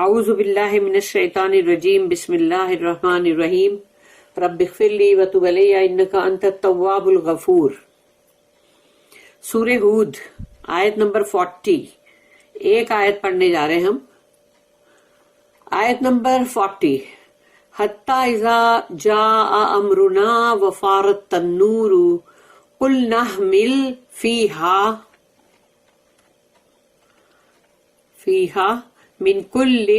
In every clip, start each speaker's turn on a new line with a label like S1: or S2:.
S1: اعوذ باللہ من الشیطان الرجیم بسم اللہ الرحمن الرحیم رب اغفر لی وتب علی انک انت التواب الغفور۔ سورہ ہود آیت نمبر 40، ایک آیت پڑھنے جا رہے ہیں ہم۔ آیت نمبر 40، حتی اذا جاء امرنا وفارت النور قل نحمل فیہا من کل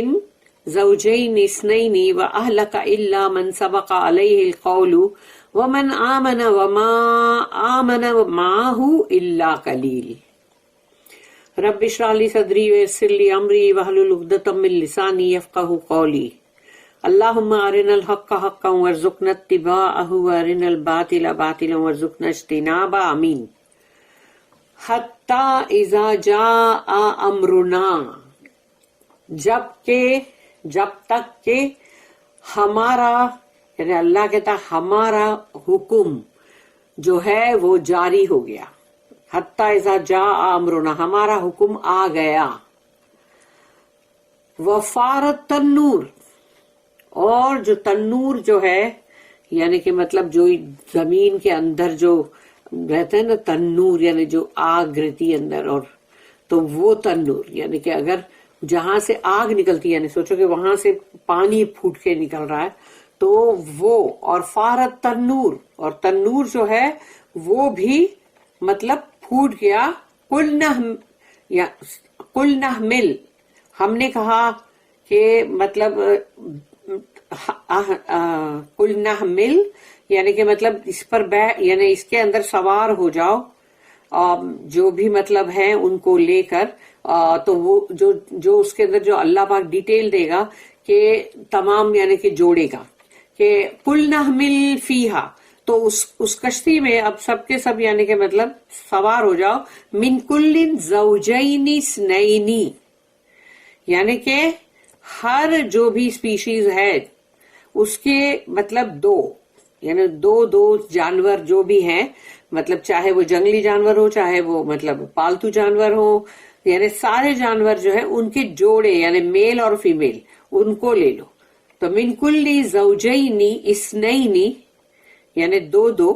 S1: زوجین اثنین واہلک الا من سبق علیہ القول ومن آمن وما آمن معہ الا قلیل۔ رب اشرح لی صدری ویسر لی امری واحلل عقدۃ من لسانی یفقہوا قولی۔ اللہم ارنا الحق حقا وارزقنا اتباعہ وارنا الباطل باطلا وارزقنا اجتنابہ، آمین۔ حتی اذا جاء امرنا، جب تک کہ ہمارا، یعنی اللہ کہتا ہمارا حکم جو ہے وہ جاری ہو گیا۔ حتی اذا جاء امرنا، ہمارا حکم آ گیا۔ وفارت تنور، اور جو تنور جو ہے یعنی کہ مطلب جو زمین کے اندر جو رہتا ہے نا تنور، یعنی جو آگ رہتی ہے اندر، اور تو وہ تنور یعنی کہ اگر جہاں سے آگ نکلتی ہے، یعنی سوچو کہ وہاں سے پانی پھوٹ کے نکل رہا ہے تو وہ، اور فارت تنور، اور تنور جو ہے وہ بھی مطلب پھوٹ گیا۔ قل نحمل، ہم نے کہا کہ مطلب قل نحمل یعنی کہ مطلب اس پر یعنی اس کے اندر سوار ہو جاؤ، جو بھی مطلب ہے ان کو لے کر، تو وہ جو اس کے اندر جو اللہ پاک ڈیٹیل دے گا کہ تمام یعنی کہ جوڑے گا کہ قل نحمل فیہا، تو اس کشتی میں اب سب کے سب یعنی کہ مطلب سوار ہو جاؤ۔ من کل زوجین اثنین، یعنی کہ ہر جو بھی اسپیشیز ہے اس کے مطلب دو، یعنی دو جانور جو بھی ہیں، مطلب چاہے وہ جنگلی جانور ہو چاہے وہ مطلب پالتو جانور ہو، یعنی سارے جانور جو ہیں ان کے جوڑے یعنی میل اور فیمیل ان کو لے لو۔ تو من کل زوجین اثنین یعنی دو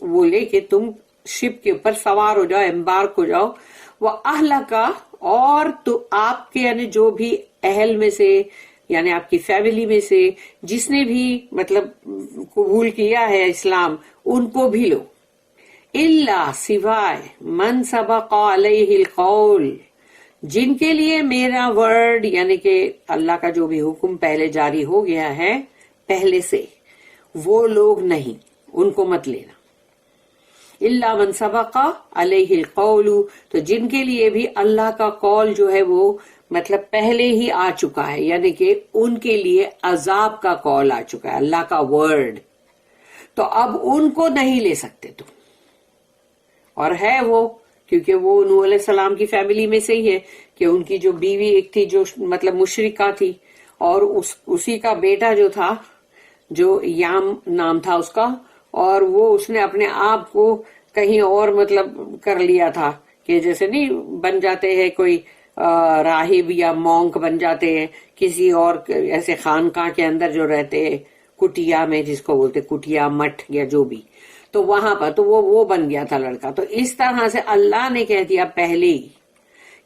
S1: وہ لے کے تم شپ کے اوپر سوار ہو جاؤ، امبارک ہو جاؤ۔ وہ اہلکا، اور تو آپ کے یعنی جو بھی اہل میں سے یعنی آپ کی فیملی میں سے جس نے بھی مطلب قبول کیا ہے اسلام، ان کو بھی لو۔ الا، سوائے، من سبق علیہ القول، جن کے لیے میرا ورڈ یعنی کہ اللہ کا جو بھی حکم پہلے جاری ہو گیا ہے پہلے سے، وہ لوگ نہیں، ان کو مت لینا۔ الا من سبق علیہ القول، تو جن کے لیے بھی اللہ کا قول جو ہے وہ مطلب پہلے ہی آ چکا ہے، یعنی کہ ان کے لیے عذاب کا قول آ چکا ہے، اللہ کا ورڈ، تو اب ان کو نہیں لے سکتے تم۔ اور ہے وہ، کیونکہ وہ نوح علیہ السلام کی فیملی میں سے ہی ہے کہ ان کی جو بیوی ایک تھی جو مطلب مشرکہ تھی، اور اسی کا بیٹا جو تھا جو یام نام تھا اس کا، اور وہ اس نے اپنے آپ کو کہیں اور مطلب کر لیا تھا کہ جیسے نہیں بن جاتے ہیں کوئی راہب یا مونک بن جاتے ہیں کسی اور ایسے خانقاہ کے اندر جو رہتے ہیں، کٹیا میں جس کو بولتے کٹیا مٹھ یا جو بھی، تو وہاں پر تو وہ بن گیا تھا لڑکا۔ تو اس طرح سے اللہ نے کہہ دیا پہلے ہی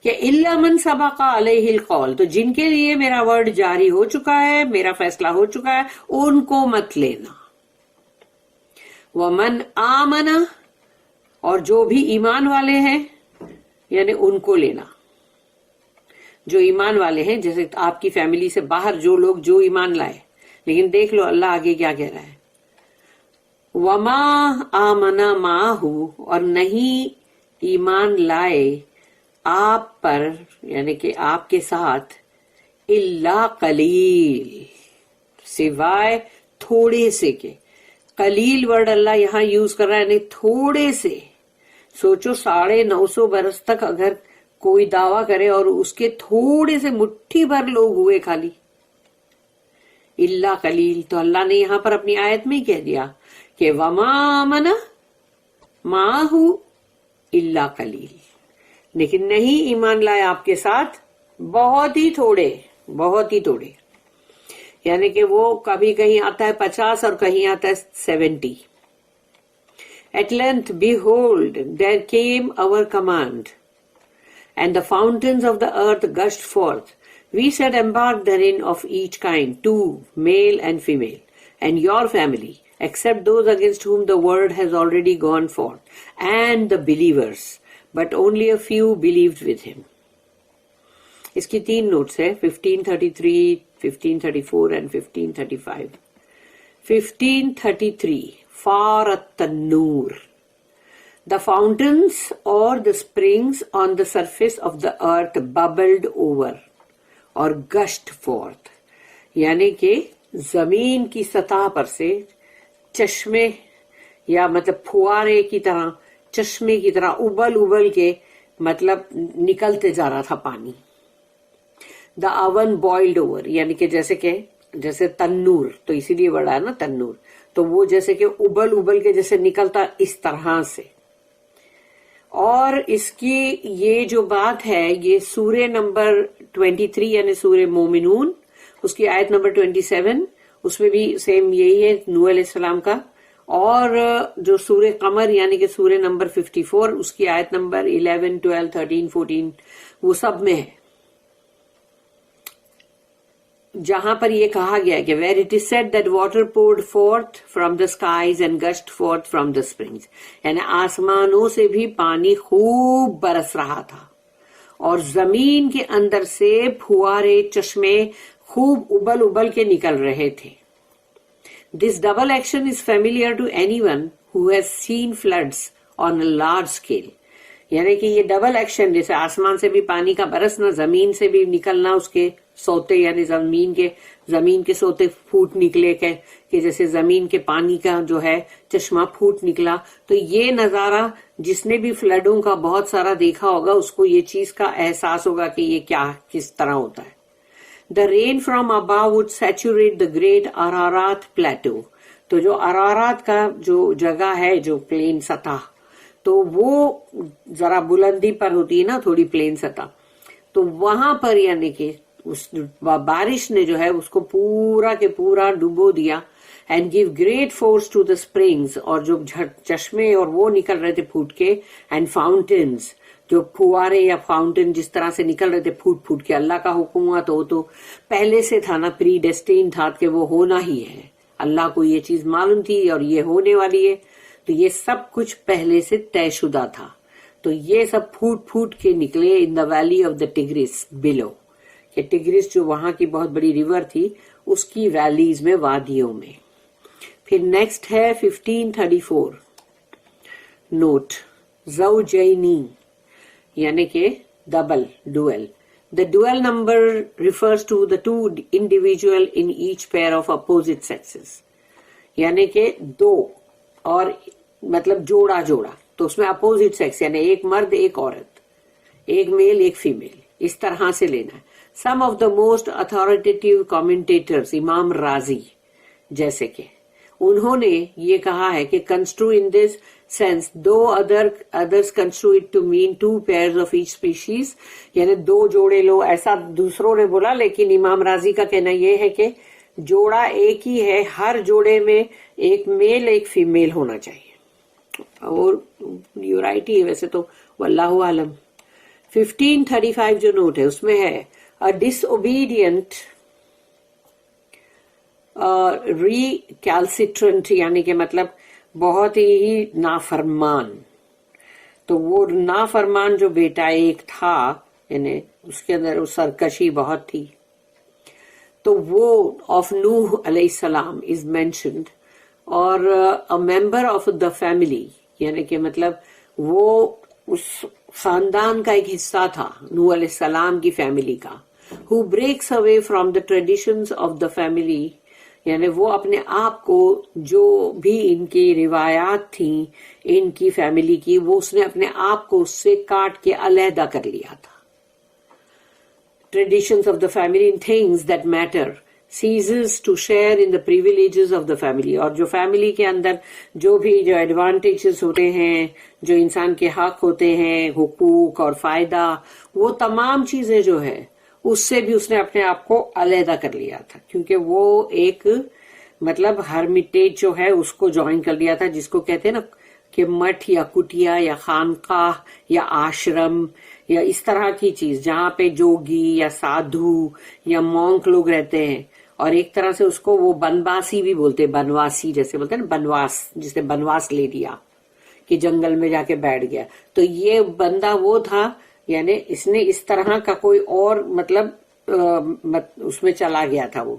S1: کہ الا من سبق علیہ القول، تو جن کے لیے میرا ورڈ جاری ہو چکا ہے، میرا فیصلہ ہو چکا ہے، ان کو مت لینا۔ ومن آمن، اور جو بھی ایمان والے ہیں یعنی ان کو لینا، جو ایمان والے ہیں، جیسے آپ کی فیملی سے باہر جو لوگ جو ایمان لائے۔ لیکن دیکھ لو اللہ آگے کیا کہہ رہا ہے، وما آمن معہ، اور نہیں ایمان لائے آپ پر یعنی کہ آپ کے ساتھ، الا قلیل، سوائے تھوڑے سے کے۔ قلیل ورڈ اللہ یہاں یوز کر رہا ہے، یعنی تھوڑے سے۔ سوچو 950 برس تک اگر کوئی دعویٰ کرے اور اس کے تھوڑے سے مٹھی بھر لوگ ہوئے خالی، الا قلیل، تو اللہ نے یہاں پر اپنی آیت میں کہہ دیا کہ وما آمن معہ الا قلیل، لیکن نہیں ایمان لائے آپ کے ساتھ بہت ہی تھوڑے، بہت ہی توڑے. یعنی کہ وہ کبھی کہیں آتا ہے 50 اور کہیں آتا ہے 70. At length, behold, there came our command, and the fountains of the earth gushed forth. We said, embark therein of each kind, 2, male and female, and your family, except those against whom the word has already gone forth, and the believers. But only a few believed with him. اس کی 3 notice ہے, 1533, 1534 and 1535. 1533, far at-Tannoor. The fountains or the springs on the surface of the earth bubbled over or gushed forth. یعنی کہ زمین کی سطح پر سے چشمے یا مطلب پھوارے کی طرح, چشمے کی طرح ابل ابل کے مطلب نکلتے جا رہا تھا پانی. دا oven boiled over, یعنی کہ جیسے تنور, تو اسی لیے بڑا ہے نا تنور, تو وہ جیسے کہ ابل ابل کے جیسے نکلتا اس طرح سے. اور اس کی یہ جو بات ہے یہ سورہ نمبر 23 یعنی سورہ مومنون, اس کی آیت نمبر 27, اس میں بھی سیم یہی ہے نوح علیہ السلام کا. اور جو سورہ قمر یعنی کہ سورہ نمبر 54, اس کی آیت نمبر 11, 12, 13, 14 وہ سب میں ہے, جہاں پر یہ کہا گیا ہے کہ where it is said that water poured forth from the skies and gushed forth from the springs, یعنی آسمانوں سے بھی پانی خوب برس رہا تھا اور زمین کے اندر سے پھوارے چشمے خوب ابل ابل کے نکل رہے تھے. This double action is familiar to anyone who has seen floods on a large scale. یعنی کہ یہ ڈبل ایکشن, جیسے آسمان سے بھی پانی کا برسنا, زمین سے بھی نکلنا اس کے سوتے, یعنی زمین کے سوتے پھوٹ نکلے کہ جیسے زمین کے پانی کا جو ہے چشمہ پھوٹ نکلا. تو یہ نظارہ جس نے بھی فلڈوں کا بہت سارا دیکھا ہوگا اس کو یہ چیز کا احساس ہوگا کہ یہ کیا کس طرح ہوتا ہے. The rain from above would saturate the great Ararat plateau. تو جو ارارات کا جو جگہ ہے, جو پلین سطح, تو وہ ذرا بلندی پر ہوتی ہے نا, تھوڑی پلین سطح, تو وہاں پر یعنی کہ اس بارش نے جو ہے اس کو پورا کے پورا ڈبو دیا. And give great force to the springs, اور جو چشمے اور وہ نکل رہے تھے پھوٹ کے, اینڈ فاؤنٹینز, جو پھوارے یا فاؤنٹین جس طرح سے نکل رہے تھے پھوٹ پھوٹ کے. اللہ کا حکم ہوا تو وہ تو پہلے سے تھا نا, پری ڈیسٹین تھا کہ وہ ہونا ہی ہے, اللہ کو یہ چیز معلوم تھی اور یہ ہونے والی ہے, تو یہ سب کچھ پہلے سے طے شدہ تھا. تو یہ سب پھوٹ پھوٹ کے نکلے ان دا ویلی آف دا ٹگرس بلو, کہ ٹگرس جو وہاں کی بہت بڑی ریور تھی اس کی ویلیز میں, وادیوں میں. پھر نیکسٹ ہے 1534 نوٹ, زوجینی یعنی کہ double, dual. The dual number refers to the two individual in each pair of opposite sexes. یعنی کہ دو اور مطلب جوڑا جوڑا, تو اس میں اپوزٹ سیکس یعنی ایک مرد ایک عورت, ایک میل ایک فیمیل, اس طرح سے لینا ہے. Some of the most authoritative commentators, امام رازی جیسے کہ, انہوں نے یہ کہا ہے کہ construe in this sense, though others construe it to mean 2 pairs of each species, یعنی 2 جوڑے لو, ایسا دوسروں نے بولا, لیکن امام رازی کا کہنا یہ ہے کہ جوڑا ایک ہی ہے, ہر جوڑے میں ایک میل ایک فیمیل ہونا چاہیے. اور یو رائٹ ہی ہے ویسے تو, واللہ عالم. 1535 جو نوٹ ہے اس میں ہے a disobedient recalcitrant, یعنی کہ مطلب بہت ہی نافرمان. تو وہ نافرمان جو بیٹا ایک تھا, یعنی اس کے اندر سرکشی بہت تھی, تو وہ آف نوح علیہ السلام از مینشنڈ, اور a member of the family, یعنی کہ مطلب وہ اس خاندان کا ایک حصہ تھا نوح علیہ السلام کی فیملی کا, who breaks away from the traditions of the family, یعنی وہ اپنے آپ کو جو بھی ان کی روایات تھیں ان کی فیملی کی, وہ اس نے اپنے آپ کو اس سے کاٹ کے علیحدہ کر لیا تھا. Traditions of the family in things that matter, ceases to share in the privileges of the family. اور جو فیملی کے اندر جو بھی جو ایڈوانٹیجز ہوتے ہیں, جو انسان کے حق ہوتے ہیں, حقوق اور فائدہ, وہ تمام چیزیں جو ہے اس سے بھی اس نے اپنے آپ کو علیحدہ کر لیا تھا، کیونکہ وہ ایک مطلب ہرمیٹیج جو ہے اس کو جوائن کر لیا تھا، جس کو کہتے ہیں نا کہ مٹھ یا کٹیا یا خانقاہ یا آشرم یا اس طرح کی چیز، جہاں پہ جوگی یا سادھو یا مونک لوگ رہتے ہیں. اور ایک طرح سے اس کو وہ بنواسی بھی بولتے، بنواسی جیسے بولتے ہیں نا، بنواس، جس نے بنواس لے لیا کہ جنگل میں جا کے بیٹھ گیا. تو یہ بندہ وہ تھا، یعنی اس نے اس طرح کا کوئی اور مطلب اس میں چلا گیا تھا، وہ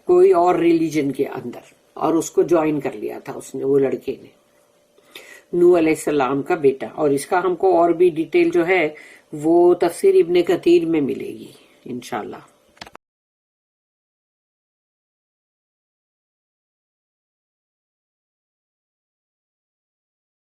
S1: کوئی اور ریلیجن کے اندر، اور اس کو جوائن کر لیا تھا اس نے، وہ لڑکے نے، نوح علیہ السلام کا بیٹا. اور اس کا ہم کو اور بھی ڈیٹیل جو ہے وہ تفسیر ابن کثیر میں ملے گی انشاءاللہ.